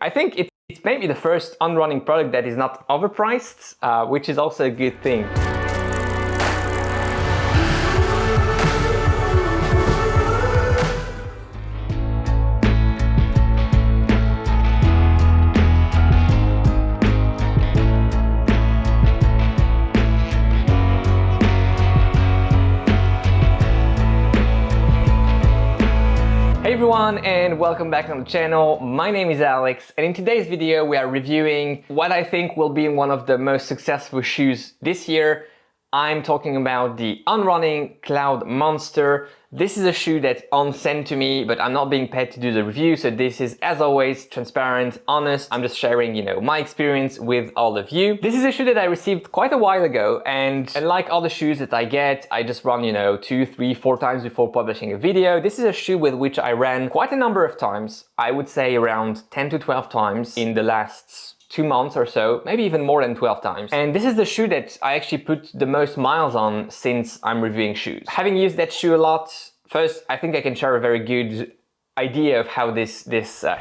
I think it's maybe the first on-running product that is not overpriced, which is also a good thing. Hey everyone, and welcome back on the channel. My name is Alex, and in today's video we are reviewing what I think will be one of the most successful shoes this year. I'm talking about the On Cloudmonster. This is a shoe that On sent to me, but I'm not being paid to do the review, so this is, as always, transparent, honest. I'm just sharing, my experience with all of you. This is a shoe that I received quite a while ago, and unlike other shoes that I get, I just run, 2, 3, 4 times before publishing a video. This is a shoe with which I ran quite a number of times. I would say around 10 to 12 times in the last 2 months or so, maybe even more than 12 times. And this is the shoe that I actually put the most miles on since I'm reviewing shoes. Having used that shoe a lot, first, I think I can share a very good idea of how this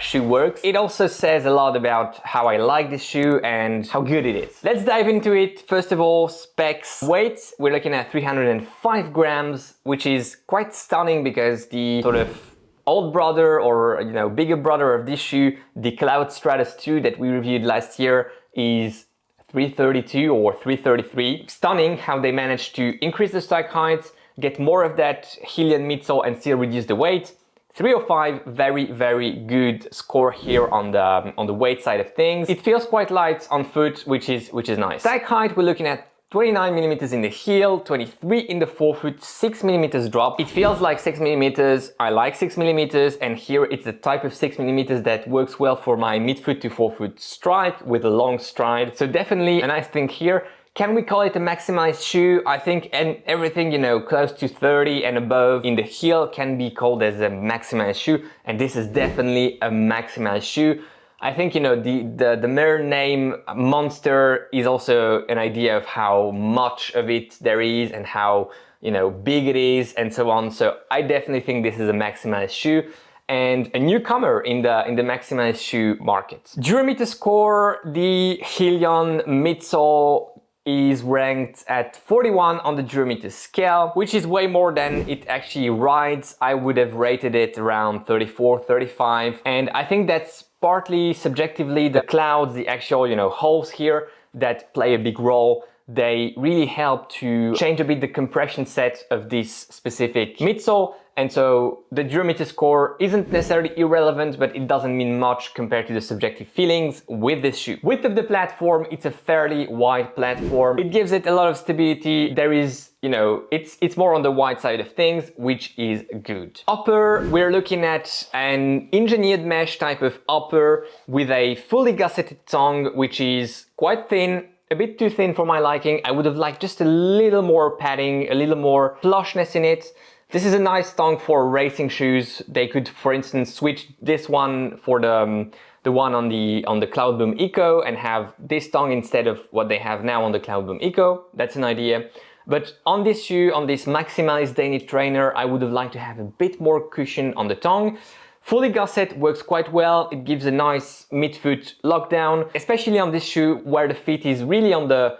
shoe works. It also says a lot about how I like this shoe and how good it is. Let's dive into it. First of all, specs. Weight, we're looking at 305 grams, which is quite stunning because the sort of old brother or bigger brother of this shoe, the Cloud Stratus 2 that we reviewed last year, is 332 or 333. Stunning how they managed to increase the strike height, get more of that Hillian midsole and still reduce the weight. 305, very good score here on the weight side of things. It feels quite light on foot, which is nice. Strike height, we're looking at 29 millimeters in the heel, 23 in the forefoot, 6 millimeters drop. It feels like 6 millimeters. I like 6 millimeters, and here it's the type of 6 millimeters that works well for my midfoot to forefoot strike with a long stride. So definitely a nice thing here. Can we call it a maximized shoe? I think everything, close to 30 and above in the heel can be called as a maximized shoe, and this is definitely a maximized shoe. I think, the mere name Monster is also an idea of how much of it there is and how, big it is and so on. So I definitely think this is a maximized shoe and a newcomer in the maximized shoe market. Durometer score, the Hillian midsole is ranked at 41 on the Durometer scale, which is way more than it actually rides. I would have rated it around 34, 35, and I think that's partly subjectively. The clouds, the actual, holes here that play a big role, they really help to change a bit the compression set of this specific midsole. And so the Durometer score isn't necessarily irrelevant, but it doesn't mean much compared to the subjective feelings with this shoe. Width of the platform, it's a fairly wide platform. It gives it a lot of stability. There is, it's more on the wide side of things, which is good. Upper, we're looking at an engineered mesh type of upper with a fully gusseted tongue, which is quite thin. A bit too thin for my liking. I would have liked just a little more padding, a little more plushness in it. This is a nice tongue for racing shoes. They could, for instance, switch this one for the one on the Cloudboom Eco and have this tongue instead of what they have now on the Cloudboom Eco. That's an idea. But on this shoe, on this Maximalized Daily Trainer, I would have liked to have a bit more cushion on the tongue. Fully gusset works quite well. It gives a nice midfoot lockdown, especially on this shoe where the feet is really on the,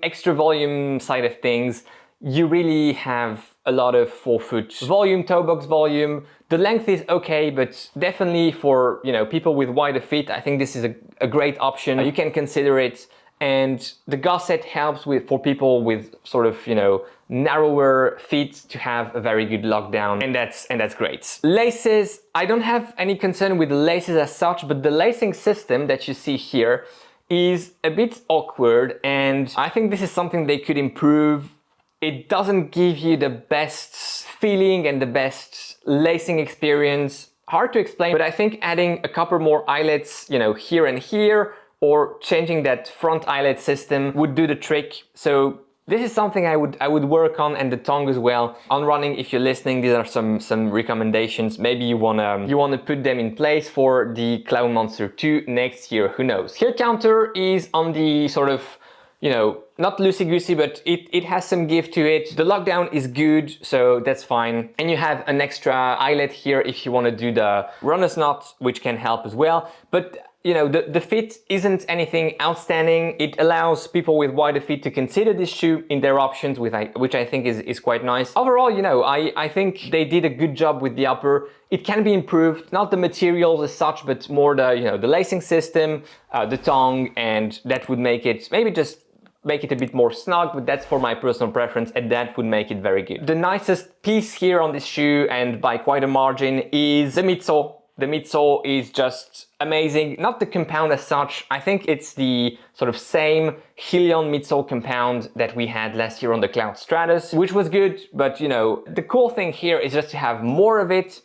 extra volume side of things. You really have a lot of forefoot volume, toe box volume. The length is okay, but definitely for, people with wider feet, I think this is a great option. You can consider it. And the gusset helps for people with sort of, narrower feet to have a very good lockdown, and that's great. Laces, I don't have any concern with the laces as such, but the lacing system that you see here is a bit awkward, and I think this is something they could improve. It doesn't give you the best feeling and the best lacing experience. Hard to explain, but I think adding a couple more eyelets, here and here, or changing that front eyelet system would do the trick. So this is something I would work on, and the tongue as well. On running, if you're listening, these are some recommendations. Maybe you wanna put them in place for the Cloudmonster 2 next year. Who knows? Heel counter is on the sort of not loosey-goosey, but it has some give to it. The lockdown is good, so that's fine. And you have an extra eyelet here if you want to do the runner's knot, which can help as well. But you know, the fit isn't anything outstanding. It allows people with wider feet to consider this shoe in their options, which I think is quite nice. Overall, you know, I think they did a good job with the upper. It can be improved, not the materials as such, but more the, you know, the lacing system, the tongue, and that would make it, maybe just make it a bit more snug, but that's for my personal preference, and that would make it very good. The nicest piece here on this shoe, and by quite a margin, is the midsole. The midsole is just amazing. Not the compound as such. I think it's the sort of same Helion midsole compound that we had last year on the Cloud Stratus, which was good. But you know, the cool thing here is just to have more of it,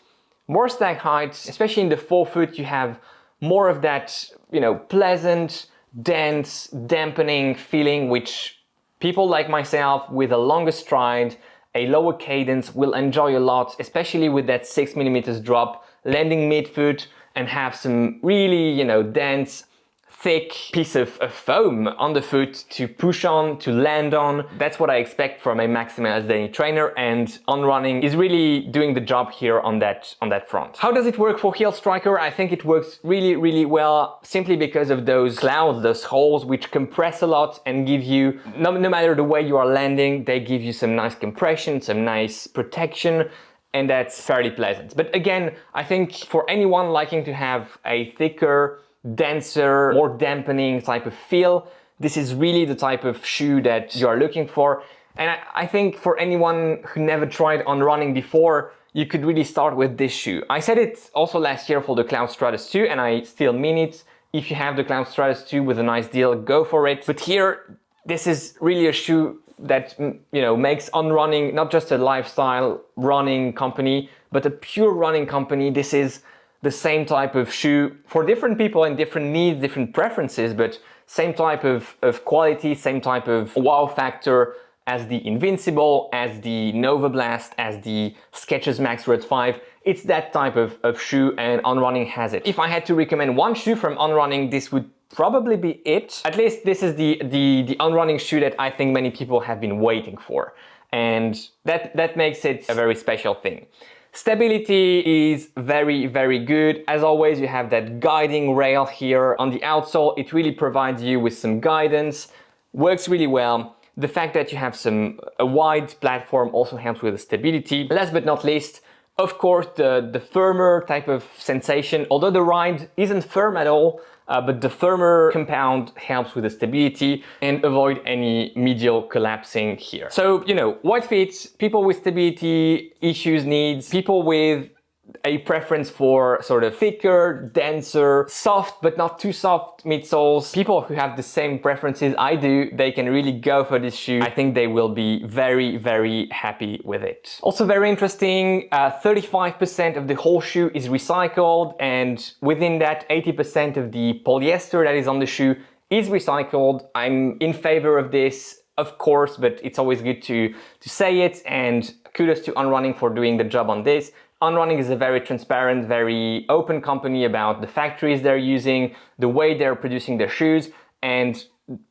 more stag heights, especially in the forefoot. You have more of that, you know, pleasant, dense, dampening feeling, which people like myself with a longer stride, a lower cadence will enjoy a lot, especially with that 6mm drop, landing midfoot and have some really, you know, dense, thick piece of foam on the foot to push on, to land on. That's what I expect from a Maximalist Daily trainer, and On Running is really doing the job here on that front. How does it work for Heel Striker? I think it works really, really well, simply because of those clouds, those holes, which compress a lot and give you, no matter the way you are landing, they give you some nice compression, some nice protection, and that's fairly pleasant. But again, I think for anyone liking to have a thicker, denser, more dampening type of feel, this is really the type of shoe that you are looking for. And I think for anyone who never tried On Running before, you could really start with this shoe. I said it also last year for the Cloud Stratus 2, and I still mean it. If you have the Cloud Stratus 2 with a nice deal, go for it. But here, this is really a shoe that, you know, makes On Running not just a lifestyle running company, but a pure running company. This is the same type of shoe for different people and different needs, different preferences, but same type of quality, same type of wow factor as the Invincible, as the Nova Blast, as the Skechers Max Red 5. It's that type of shoe, and On Running has it. If I had to recommend one shoe from On Running, this would probably be it. At least this is the On Running shoe that I think many people have been waiting for. And that makes it a very special thing. Stability is very, very good. As always, you have that guiding rail here on the outsole. It really provides you with some guidance, works really well. The fact that you have a wide platform also helps with the stability. Last but not least, of course, the firmer type of sensation, although the ride isn't firm at all, but the firmer compound helps with the stability and avoid any medial collapsing here. So, you know, wide feet, people with stability issues, needs, people with a preference for sort of thicker, denser, soft but not too soft midsoles. People who have the same preferences I do, they can really go for this shoe. I think they will be very, very happy with it. Also very interesting, 35% of the whole shoe is recycled, and within that 80% of the polyester that is on the shoe is recycled. I'm in favor of this, of course, but it's always good to say it, and kudos to On Running for doing the job on this. On Running is a very transparent, very open company about the factories they're using, the way they're producing their shoes, and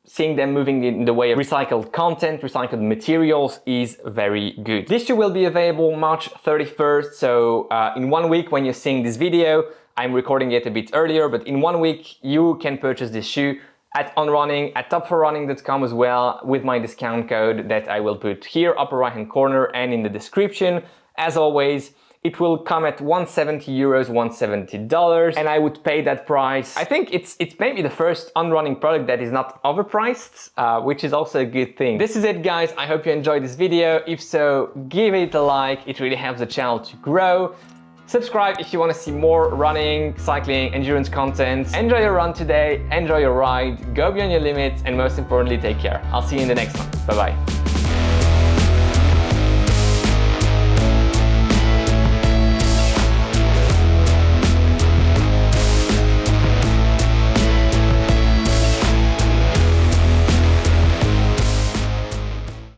seeing them moving in the way of recycled content, recycled materials is very good. This shoe will be available March 31st, so in 1 week when you're seeing this video, I'm recording it a bit earlier, but in 1 week you can purchase this shoe at On Running, at top4running.com as well, with my discount code that I will put here, upper right hand corner and in the description. As always, it will come at 170 euros, $170, and I would pay that price. I think it's maybe the first On Running product that is not overpriced, which is also a good thing. This is it, guys. I hope you enjoyed this video. If so, give it a like. It really helps the channel to grow. Subscribe if you want to see more running, cycling, endurance content. Enjoy your run today, enjoy your ride, go beyond your limits, and most importantly, take care. I'll see you in the next one. Bye-bye.